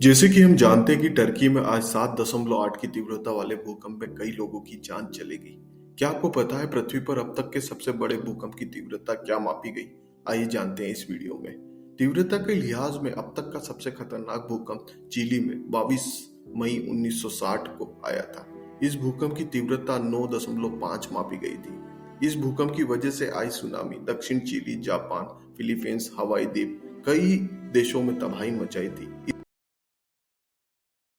जैसे कि हम जानते हैं कि टर्की में आज 7.8 की तीव्रता वाले भूकंप में कई लोगों की जान चली गई। क्या आपको पता है पृथ्वी पर अब तक के सबसे बड़े भूकंप की तीव्रता क्या मापी गई? आइए जानते हैं इस वीडियो में। तीव्रता के लिहाज में अब तक का सबसे खतरनाक भूकंप चिली में 22 मई 1960 को आया था। इस भूकंप की तीव्रता 9.5 मापी गई थी। इस भूकंप की वजह से आई सुनामी दक्षिण चिली, जापान, फिलीपींस, हवाई द्वीप कई देशों में तबाही मचाई थी।